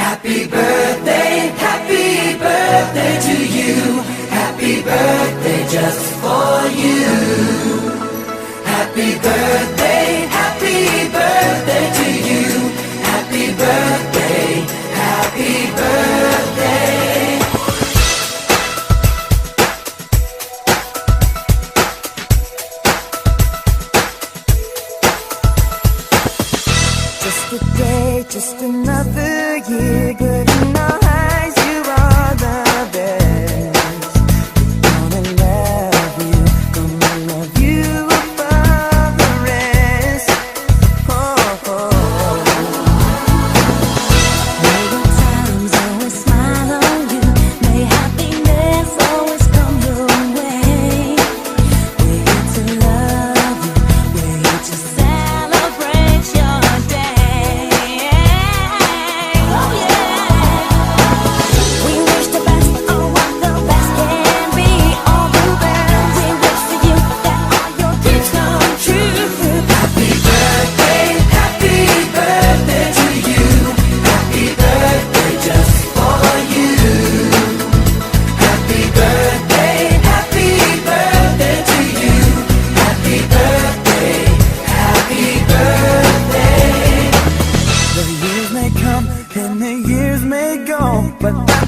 Happy birthday to you. Happy birthday just for you. Happy birthday to you. Happy birthday, happy birthday. Just a day, just another year, good in our eyes, you are the best. Gonna love you above the rest. Oh, oh. May good times always smile on you, may happiness always come your way. We're here to love you, we're here to celebrate your day. Oh yeah. We wish the best on what the best can be. All the best. We wish for you that all your dreams come true. Happy birthday to you. Happy birthday just for you. Happy birthday to you. Happy birthday, happy birthday. The years may come and the years may go, but that